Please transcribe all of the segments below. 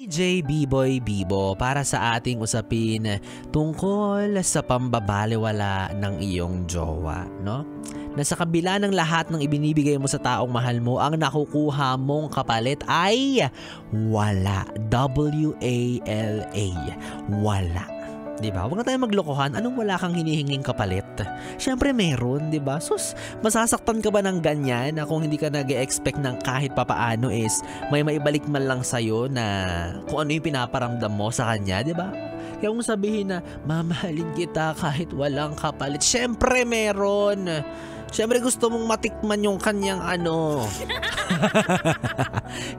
DJ B-Boy Bibo para sa ating usapin tungkol sa pambabalewala ng iyong jowa, no? Na sa kabila ng lahat ng ibinibigay mo sa taong mahal mo, ang nakukuha mong kapalit ay wala. W-A-L-A. Wala. Diba? Huwag na tayo maglokohan. Anong wala kang hinihinging kapalit? Siyempre meron, diba? Sus, masasaktan ka ba ng ganyan na kung hindi ka nag-e-expect ng kahit papaano is may maibalik man lang sa'yo na kung ano yung pinaparamdam mo sa kanya, diba? Kaya kung sabihin na, mamahalin kita kahit walang kapalit, siyempre meron. Siyempre gusto mong matikman yung kanyang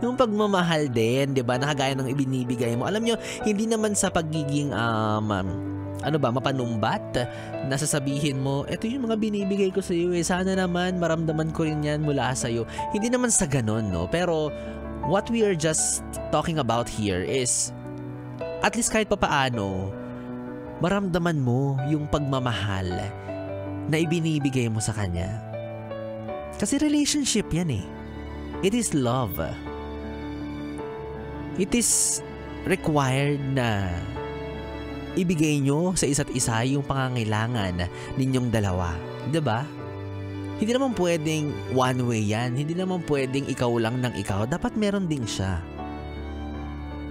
yung pagmamahal din, 'di ba? Nakagaya ng ibinibigay mo. Alam nyo, hindi naman sa pagiging mapanumbat na sasabihin mo, eto yung mga binibigay ko sa iyo sana naman maramdaman ko rin yan mula sa iyo. Hindi naman sa ganun, no? Pero what we are just talking about here is at least kahit papaano maramdaman mo yung pagmamahal na ibinibigay mo sa kanya. Kasi relationship yan eh. It is love. It is required na ibigay nyo sa isa't isa yung pangangailangan ninyong dalawa. Diba? Hindi naman pwedeng one way yan. Hindi naman pwedeng ikaw lang ng ikaw. Dapat meron din siya.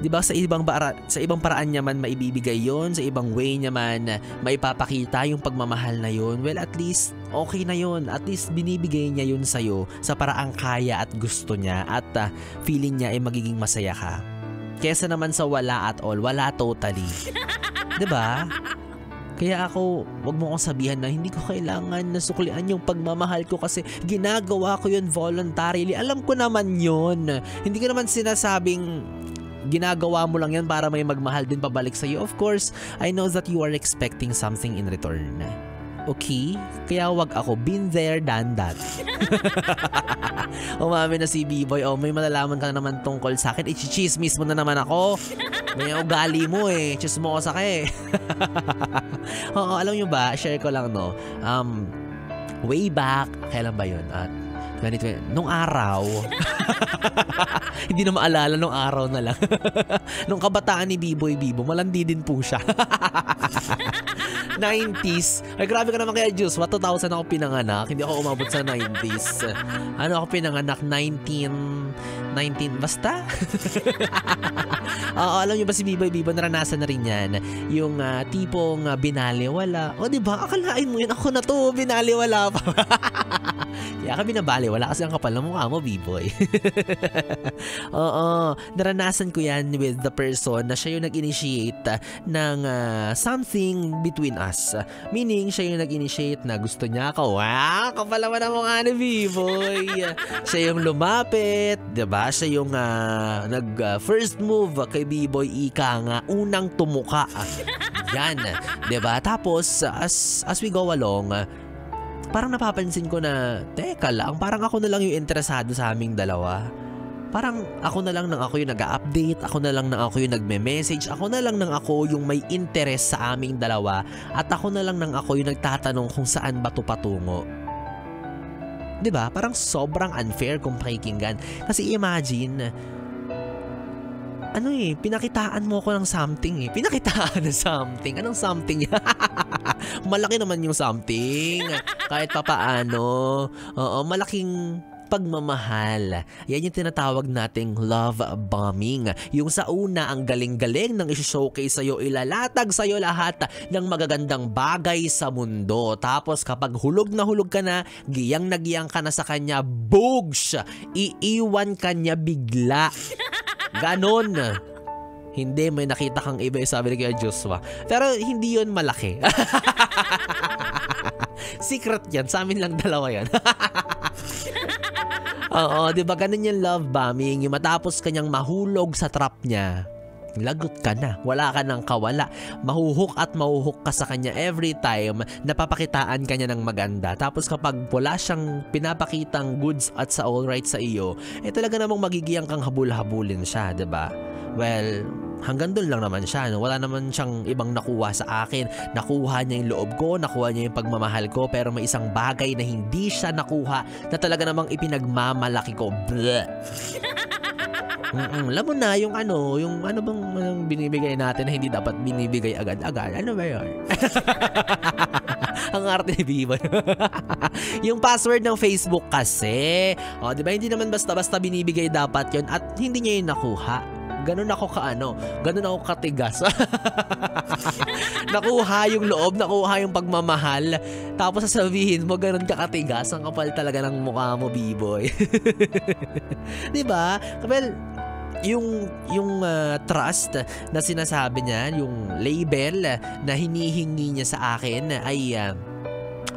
Diba sa ibang paraan niya man maibibigay yon, sa ibang way niya man maipapakita yung pagmamahal na yon, well at least okay na yon, at least binibigay niya yun sa'yo sa paraang kaya at gusto niya at feeling niya ay magiging masaya ka. Kesa naman sa wala at all, wala totally. Diba? Kaya ako, wag mo akong sabihan na hindi ko kailangan na suklian yung pagmamahal ko kasi ginagawa ko yun voluntarily. Alam ko naman yun. Hindi ko naman sinasabing ginagawa mo lang yan para may magmahal din pabalik sa'yo. Of course, I know that you are expecting something in return. Okay? Kaya wag ako. Been there, done that. Umami na si B-Boy. Oh, may malalaman ka na naman tungkol sa akin. I-chismis mo na naman ako. May ugali mo eh. Chismosa ka eh. Oo, alam nyo ba? Share ko lang, no? Way back. Kailan ba yun? Nung araw. Hindi na maalala nung araw na lang. Nung kabataan ni B-Boy Bibo, malandi din po siya. 90s. Ay, grabe ka naman kaya, Diyos. 2000 ako pinanganak. Hindi ako umabot sa 90s. Ako pinanganak? 19... Basta? Alam nyo ba si B-Boy Bibo, naranasan na rin yan. Yung tipong binaliwala. O, diba? Akalain mo yun. Ako na to, binaliwala pa. Kaya ka binabaliwala kasi ang kapal ng mukha mo, B-Boy. Oo, naranasan ko yan with the person na siya yung nag-initiate ng something between us. Meaning, siya yung nag-initiate na gusto niya ako. Wow, kapal naman ang mukha ni B-Boy. Siya yung lumapit, diba? Siya yung nag-first move kay B-Boy, ika nga, unang tumuka. Yan, diba? Tapos, as we go along, parang napapansin ko na, teka lang, parang ako na lang yung interesado sa aming dalawa. Parang ako na lang nang ako yung nag-update, ako na lang nang ako yung nagme-message, ako na lang nang ako yung may interest sa aming dalawa, at ako na lang nang ako yung nagtatanong kung saan ba ito patungo. Diba? Parang sobrang unfair kung pakikinggan. Kasi imagine, pinakitaan mo ko ng something eh. Pinakitaan ng something. Anong something? Malaki naman yung something. Kahit papaano. Oo, malaking pagmamahal. Yan yung tinatawag nating love bombing. Yung sa una, ang galing-galing ng isi-showcase sa'yo, ilalatag sa'yo lahat ng magagandang bagay sa mundo. Tapos kapag hulog na hulog ka na, giyang na giyang ka na sa kanya, boogs! Iiwan ka niya bigla. Ganon. Hindi, may nakita kang iba, sabi ni Kuya Joshua. Pero hindi yun malaki. Secret yan. Sa amin lang dalawa yan. Oo, diba ganun yung love bombing. Yung matapos kanyang mahulog sa trap niya, lagot ka na. Wala ka nang kawala. Mahuhook at mahuhook ka sa kanya every time napapakitaan ka niya ng maganda. Tapos kapag wala siyang pinapakitang goods at sa alright sa iyo, talaga namang magigiyang kang habul-habulin siya, diba? Well, hanggang doon lang naman siya. No? Wala naman siyang ibang nakuha sa akin. Nakuha niya yung loob ko, nakuha niya yung pagmamahal ko, pero may isang bagay na hindi siya nakuha na talaga namang ipinagmamalaki ko. Bleh. Alam mo na yung ano bang binibigay natin na hindi dapat binibigay agad-agad. Ano ba 'yon? Ang arte ni Bibo. Yung password ng Facebook kasi. O, 'di ba hindi naman basta-basta binibigay dapat 'yon at hindi niya 'yung nakuha. Ganun ako ganun ako katigas. Nakuha yung loob, nakuha yung pagmamahal. Tapos sasabihin mo ganun ka katigas, ang kapal talaga ng mukha mo, B-boy. 'Di ba? Well, yung trust na sinasabi niya, yung label na hinihingi niya sa akin ay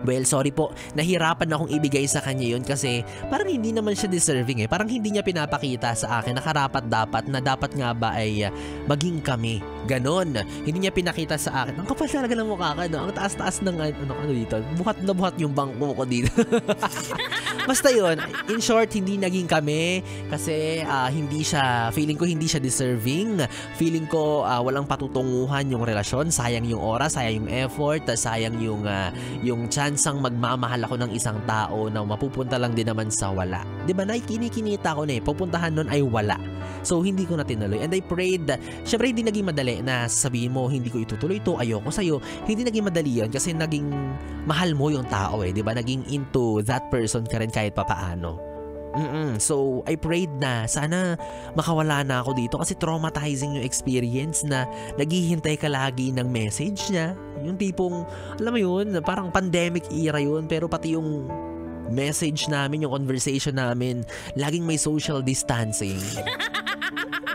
well, sorry po, nahirapan akong ibigay sa kanya yun kasi parang hindi naman siya deserving eh. Parang hindi niya pinapakita sa akin na karapat-dapat na dapat nga ba ay maging kami. Ganon. Hindi niya pinakita sa akin. Ang kapal talaga ng mukha ka, no? Ang taas-taas ng ano dito. Buhat na buhat yung bangko ko dito. Basta yun, in short, hindi naging kami kasi feeling ko hindi siya deserving. Feeling ko walang patutunguhan yung relasyon. Sayang yung oras, sayang yung effort, sayang yung chansang magmamahal ako ng isang tao na mapupunta lang din naman sa wala. Diba na kinikinita ko na eh, pupuntahan nun ay wala. So hindi ko na tinuloy and I prayed. Syempre hindi naging madali na sabihin mo hindi ko itutuloy ito, ayoko sa'yo. Hindi naging madali yun kasi naging mahal mo yung tao eh, diba? Naging into that person ka rin kahit papaano. So I prayed na sana makawala na ako dito kasi traumatizing yung experience na naghihintay ka lagi ng message niya. Yung tipong, alam mo yun, parang pandemic era yun pero pati yung message namin, yung conversation namin, laging may social distancing.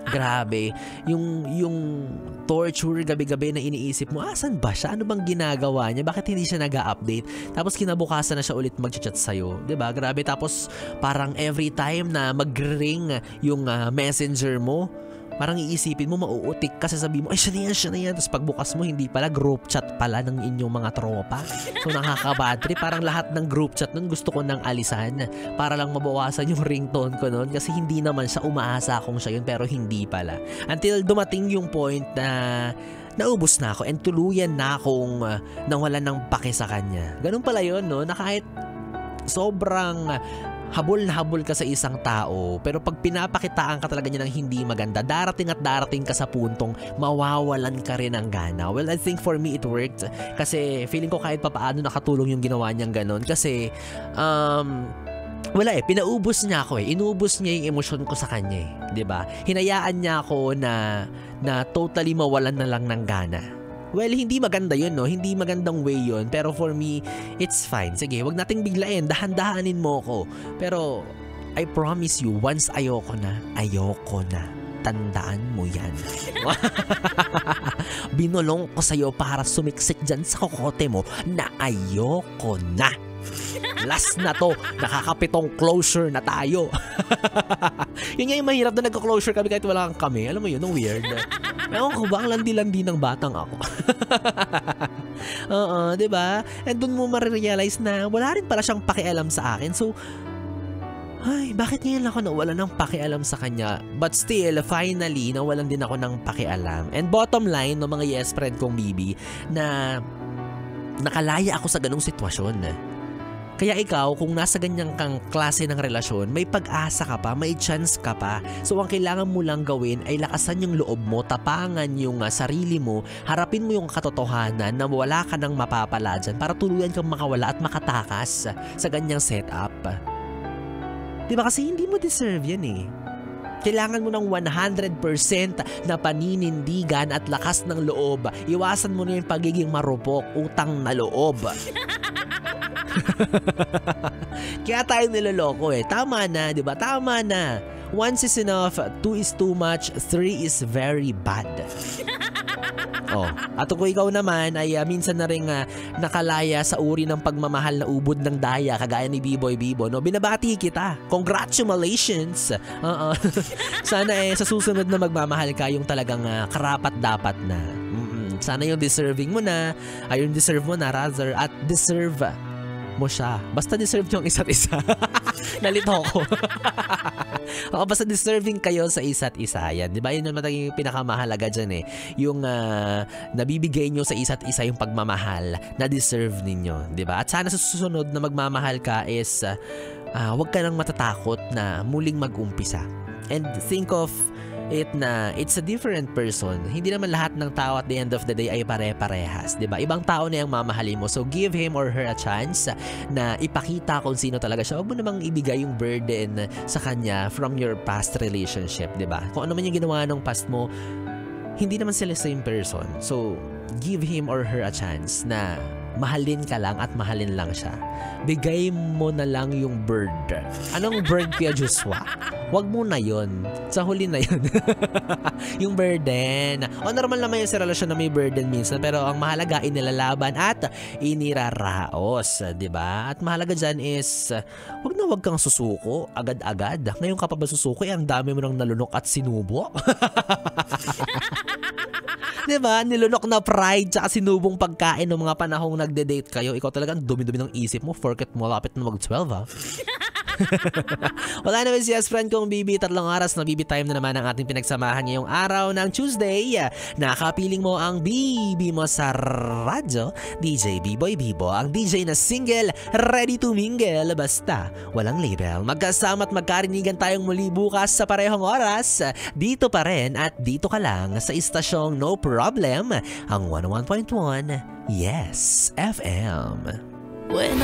Grabe. Yung torture gabi-gabi na iniisip mo, asan ba siya? Ano bang ginagawa niya? Bakit hindi siya nag-a-update? Tapos kinabukasan na siya ulit mag-chat sa'yo. 'Di ba? Grabe. Tapos parang every time na mag-ring yung messenger mo, parang iisipin mo, mauutik ka, sasabihin mo, ay siya na yan. Tapos pagbukas mo, hindi pala, group chat pala ng inyong mga tropa. So nakakabadri, parang lahat ng group chat nun gusto ko nang alisan para lang mabawasan yung ringtone ko nun kasi hindi naman siya, umaasa akong siya yun pero hindi pala. Until dumating yung point na naubos na ako and tuluyan na akong nawalan ng pake sa kanya. Ganun pala yun, no? Na kahit sobrang habol na habol ka sa isang tao pero pag pinapakitaan ka talaga niya ng hindi maganda, darating ka sa puntong mawawalan ka rin ng gana. Well, I think for me it worked kasi feeling ko kahit papaano nakatulong yung ginawa niyang ganon kasi wala eh, pinaubos niya ako eh. Inubos niya yung emosyon ko sa kanya eh, 'di ba? Hinayaan niya ako na totally mawalan na lang ng gana. Well, hindi maganda yun, no? Hindi magandang way yun. Pero for me, it's fine. Sige, wag nating biglain. Dahan-dahanin mo ko. Pero, I promise you, once ayoko na. Tandaan mo yan. Binulong ko sa'yo para sumiksik dyan sa kokote mo na ayoko na. Last na to. Nakakapitong closure na tayo. Yun nga yung mahirap na nagka-closure kami kahit wala kang kami. Alam mo yun, ang weird. Ewan ko ba, ang landi-landi ng batang ako. Oo, diba? And dun mo marirealize na wala rin pala siyang pakialam sa akin. So, ay, bakit ngayon ako nawala ng pakialam sa kanya? But still, finally, nawalan din ako ng pakialam. And bottom line, no mga yes friend kong Bibi, na nakalaya ako sa ganung sitwasyon. Kaya ikaw, kung nasa ganyang kang klase ng relasyon, may pag-asa ka pa, may chance ka pa. So ang kailangan mo lang gawin ay lakasan yung loob mo, tapangan yung sarili mo, harapin mo yung katotohanan na wala ka nang mapapala dyan para tuluyan kang makawala at makatakas sa ganyang setup. Diba kasi hindi mo deserve yan eh. Kailangan mo ng 100% na paninindigan at lakas ng loob. Iwasan mo na yung pagiging marupok, utang na loob. Kaya tayo niloloko eh. Tama na, di ba? Tama na. 1 is enough, 2 is too much, 3 is very bad. Oh, at kung ikaw naman ay minsan na rin nakalaya sa uri ng pagmamahal na ubod ng daya kagaya ni B-Boy Bibo, no? Binabati kita. Congratulations. Sana sa susunod na magmamahal ka yung talagang karapat-dapat na. Sana yung deserving mo na, yung deserve mo na rather, at deserve mo siya. Basta deserve nyo ang isa't isa. Nalito ko. Basta deserving kayo sa isa't isa. Yan, di ba? Yun naman yung pinakamahalaga dyan eh. Yung nabibigay nyo sa isa't isa yung pagmamahal na deserve ninyo. Di ba? At sana sa susunod na magmamahal ka is wag ka nang matatakot na muling mag-umpisa. And think of it na it's a different person. Hindi naman lahat ng tao at the end of the day ay pare-parehas, 'di ba? Ibang tao na yung mamahalin mo. So give him or her a chance na ipakita kung sino talaga siya. Huwag mo namang ibigay yung burden sa kanya from your past relationship, 'di ba? Kung ano man yung ginawa ng past mo, hindi naman sila same person. So give him or her a chance na mahalin ka lang at mahalin lang siya. Bigay mo na lang yung bird. Anong bird, Kuya Joshua? Wag mo na yun. Sa huli na yun. Yung burden. O normal naman yung sa relasyon na may burden minsan, pero ang mahalaga inilalaban at iniraraos, diba? At mahalaga dyan is wag kang susuko agad-agad. Ngayon ka pa ba susuko? Ang dami mo nang nalunok at sinubo. Diba? Nilunok na pride tsaka sinubong pagkain ng mga panahong nagde-date kayo. Ikaw talagang dumi-dumi ng isip mo. Forget mo, lapit na mag-12 ha. Wala naman si yes friend kong BB. 3 oras na BB time na naman ang ating pinagsamahan ngayong araw ng Tuesday. Nakapiling mo ang BB mo sa radyo. DJ B-Boy Bibo, ang DJ na single, ready to mingle. Basta walang label. Magkasama at magkarinigan tayong muli bukas sa parehong oras. Dito pa rin at dito ka lang sa istasyong No Problem, ang 101.1 Yes FM. When